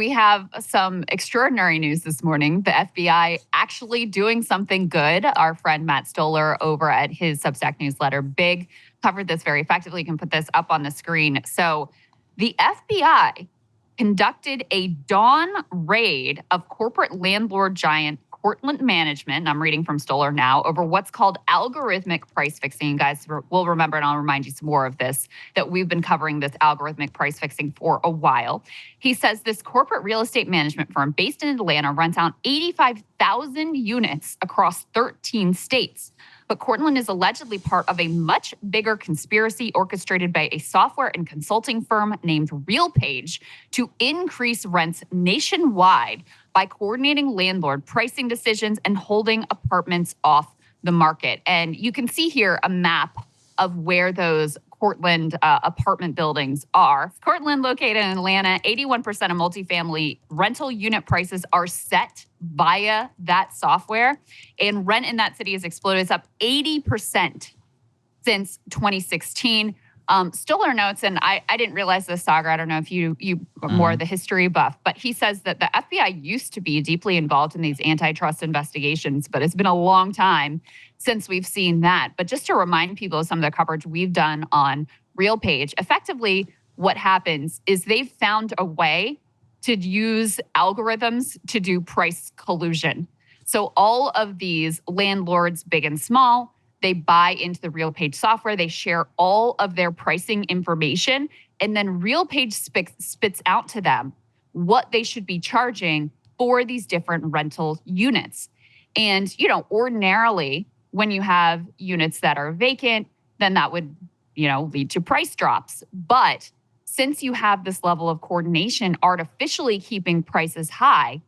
we have some extraordinary news this morning. The FBI actually doing something good. Our friend Matt Stoller over at his Substack newsletter, Big, covered this very effectively. You can put this up on the screen. So the FBI conducted a dawn raid of corporate landlord giant Cortland Management, and I'm reading from Stoller now, over what's called algorithmic price fixing. You guys will remember, and I'll remind you some more of this, that we've been covering this algorithmic price fixing for a while. He says this corporate real estate management firm based in Atlanta rents out 85,000 units across 13 states. But Cortland is allegedly part of a much bigger conspiracy orchestrated by a software and consulting firm named RealPage to increase rents nationwide by coordinating landlord pricing decisions and holding apartments off the market. And you can see here a map of where those Cortland apartment buildings are. Cortland, located in Atlanta, 81% of multifamily rental unit prices are set via that software. And rent in that city has exploded. It's up 80% since 2016. Stoller notes, and I didn't realize this, Saagar, I don't know if you are more the history buff, but he says that the FBI used to be deeply involved in these antitrust investigations, but it's been a long time since we've seen that. But just to remind people of some of the coverage we've done on RealPage, effectively what happens is they've found a way to use algorithms to do price collusion. So all of these landlords, big and small, they buy into the RealPage software. They share all of their pricing information, and then RealPage spits out to them what they should be charging for these different rental units. And, ordinarily, when you have units that are vacant, then that would, lead to price drops. But since you have this level of coordination artificially keeping prices high,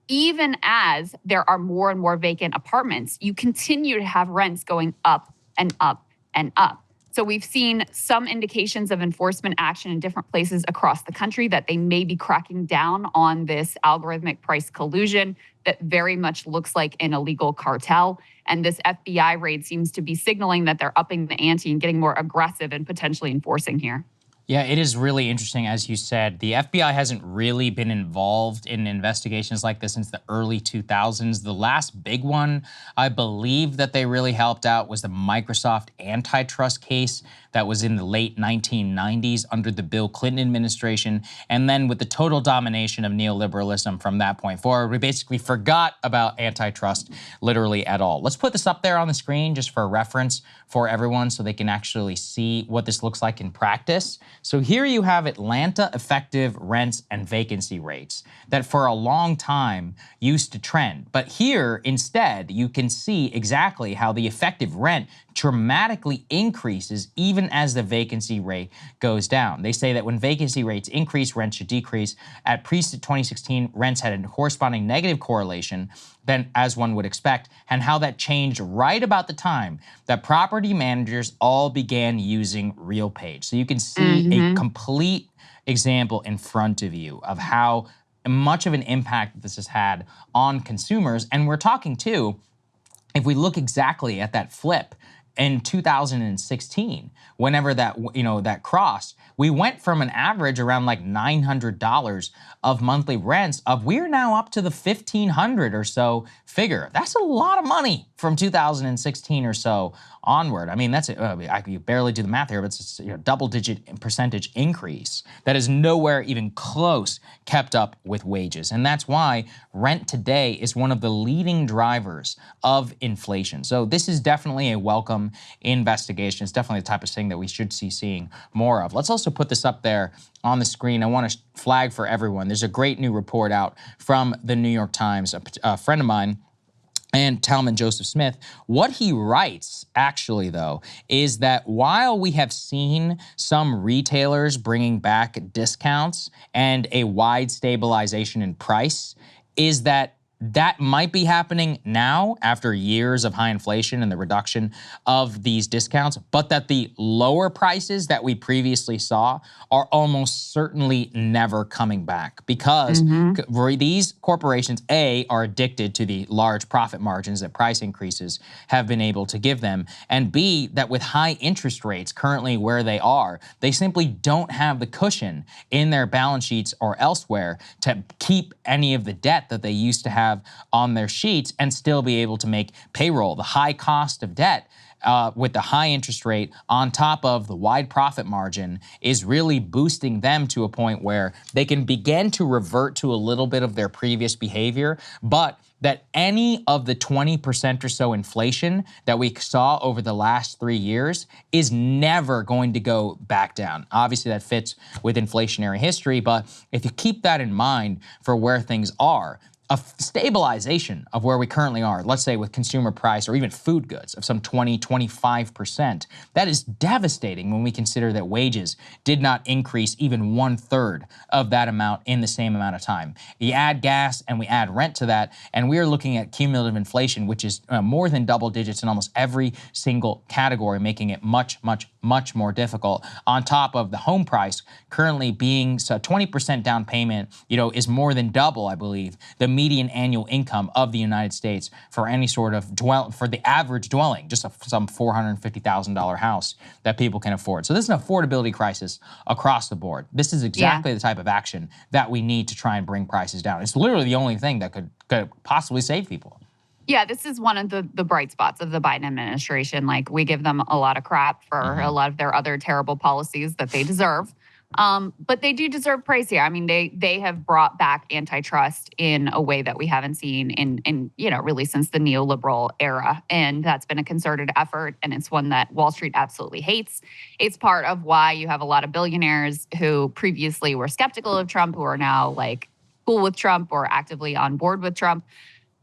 even as there are more and more vacant apartments, you continue to have rents going up and up and up. So we've seen some indications of enforcement action in different places across the country that they may be cracking down on this algorithmic price collusion that very much looks like an illegal cartel. And this FBI raid seems to be signaling that they're upping the ante and getting more aggressive and potentially enforcing here. Yeah, it is really interesting. As you said, the FBI hasn't really been involved in investigations like this since the early 2000s. The last big one, I believe, that they really helped out was the Microsoft antitrust case that was in the late 1990s under the Bill Clinton administration. And then with the total domination of neoliberalism from that point forward, we basically forgot about antitrust literally at all. Let's put this up there on the screen just for reference for everyone so they can actually see what this looks like in practice. So here you have Atlanta effective rents and vacancy rates that for a long time used to trend. But here, instead, you can see exactly how the effective rent dramatically increases even as the vacancy rate goes down. They say that when vacancy rates increase, rents should decrease. At pre-2016, rents had a corresponding negative correlation than as one would expect, and how that changed right about the time that property managers all began using RealPage. So you can see a complete example in front of you of how much of an impact this has had on consumers. And we're talking too, if we look exactly at that flip in 2016, whenever that crossed, we went from an average around like $900 of monthly rents we're now up to the $1,500 or so figure. That's a lot of money from 2016 or so onward. I mean, that's you barely do the math here, but it's a double-digit percentage increase that is nowhere even close kept up with wages. And that's why rent today is one of the leading drivers of inflation. So this is definitely a welcome investigation. It's definitely the type of thing that we should see seeing more of. Let's also put this up there on the screen. I want to flag for everyone. There's a great new report out from the New York Times. A friend of mine, and Talman Joseph Smith, what he writes, actually, though, is that while we have seen some retailers bringing back discounts and a wide stabilization in price, is that That might be happening now after years of high inflation and the reduction of these discounts, but that the lower prices that we previously saw are almost certainly never coming back because these corporations, A, are addicted to the large profit margins that price increases have been able to give them, and B, that with high interest rates currently where they are, they simply don't have the cushion in their balance sheets or elsewhere to keep any of the debt that they used to have on their sheets and still be able to make payroll. The high cost of debt with the high interest rate on top of the wide profit margin is really boosting them to a point where they can begin to revert to a little bit of their previous behavior, but that any of the 20% or so inflation that we saw over the last 3 years is never going to go back down. Obviously, that fits with inflationary history, but if you keep that in mind for where things are, a stabilization of where we currently are, let's say with consumer price or even food goods of some 20, 25%, that is devastating when we consider that wages did not increase even 1/3 of that amount in the same amount of time. You add gas and we add rent to that, and we are looking at cumulative inflation, which is more than double digits in almost every single category, making it much, much, much more difficult. On top of the home price currently being so 20% down payment, is more than double, I believe, the median annual income of the United States for any sort of for the average dwelling, just some $450,000 house that people can afford. So this is an affordability crisis across the board. This is exactly the type of action that we need to try and bring prices down. It's literally the only thing that could possibly save people. Yeah, this is one of the bright spots of the Biden administration. Like, we give them a lot of crap for a lot of their other terrible policies that they deserve. But they do deserve praise here. I mean, they have brought back antitrust in a way that we haven't seen in really since the neoliberal era. And that's been a concerted effort. And it's one that Wall Street absolutely hates. It's part of why you have a lot of billionaires who previously were skeptical of Trump, who are now like cool with Trump or actively on board with Trump.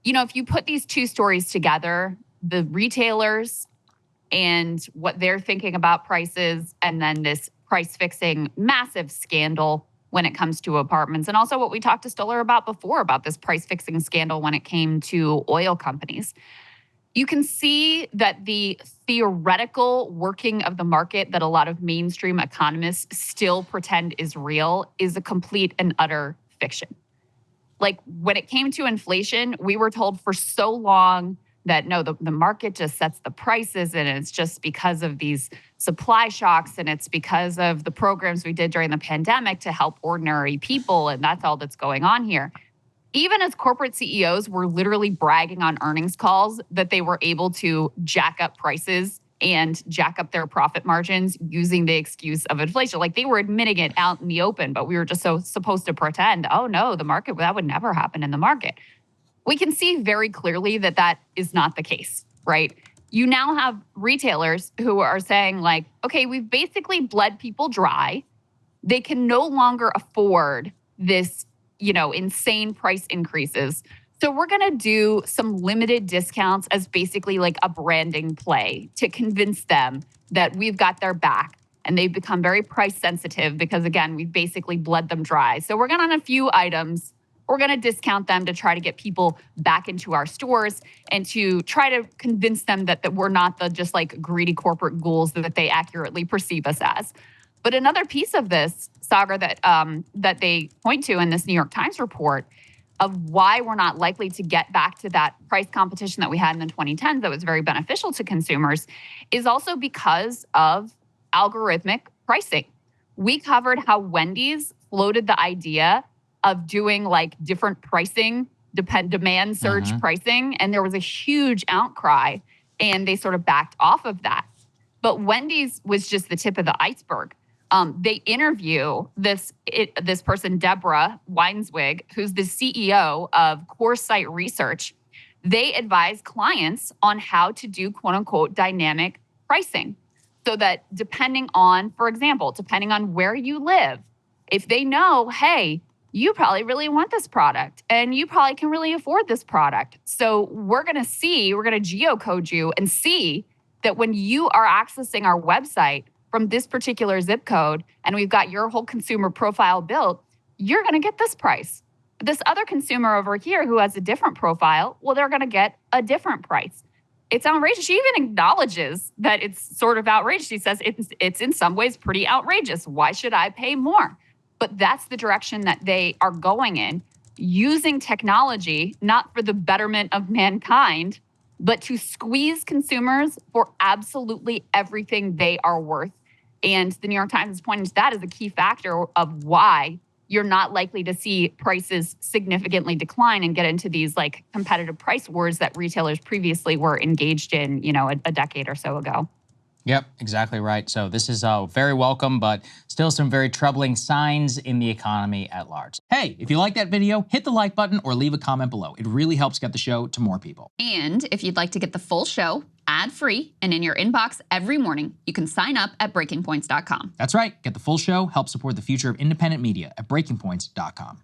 If you put these two stories together, the retailers and what they're thinking about prices, and then this price fixing massive scandal when it comes to apartments, and also what we talked to Stoller about before about this price fixing scandal when it came to oil companies. You can see that the theoretical working of the market that a lot of mainstream economists still pretend is real is a complete and utter fiction. Like, when it came to inflation, we were told for so long that no, the market just sets the prices, and it's just because of these supply shocks, and it's because of the programs we did during the pandemic to help ordinary people, and that's all that's going on here. Even as corporate CEOs were literally bragging on earnings calls that they were able to jack up prices and jack up their profit margins using the excuse of inflation. Like, they were admitting it out in the open, but we were just so supposed to pretend, oh no, the market, that would never happen in the market. We can see very clearly that that is not the case, right? You now have retailers who are saying like, okay, we've basically bled people dry. They can no longer afford this, insane price increases. So we're going to do some limited discounts as basically like a branding play to convince them that we've got their back. And they've become very price sensitive because, again, we've basically bled them dry. So we're going to, on a few items, we're going to discount them to try to get people back into our stores and to try to convince them that we're not the just like greedy corporate ghouls that they accurately perceive us as. But another piece of this, Saagar, that they point to in this New York Times report of why we're not likely to get back to that price competition that we had in the 2010s that was very beneficial to consumers is also because of algorithmic pricing. We covered how Wendy's floated the idea of doing like different pricing, demand surge pricing, and there was a huge outcry, and they sort of backed off of that. But Wendy's was just the tip of the iceberg. They interview this person, Deborah Weinswig, who's the CEO of Coresight Research. They advise clients on how to do quote unquote dynamic pricing so that depending on, for example, depending on where you live, if they know, hey, you probably really want this product and you probably can really afford this product. So we're going to geocode you and see that when you are accessing our website from this particular zip code and we've got your whole consumer profile built, you're going to get this price. This other consumer over here who has a different profile, well, they're going to get a different price. It's outrageous. She even acknowledges that it's sort of outrageous. She says it's in some ways pretty outrageous. Why should I pay more? But that's the direction that they are going in, using technology, not for the betterment of mankind, but to squeeze consumers for absolutely everything they are worth. And the New York Times is pointing to that as a key factor of why you're not likely to see prices significantly decline and get into these like competitive price wars that retailers previously were engaged in, a decade or so ago. Yep, exactly right. So this is very welcome, but still some very troubling signs in the economy at large. Hey, if you like that video, hit the like button or leave a comment below. It really helps get the show to more people. And if you'd like to get the full show ad-free and in your inbox every morning, you can sign up at breakingpoints.com. That's right. Get the full show, help support the future of independent media at breakingpoints.com.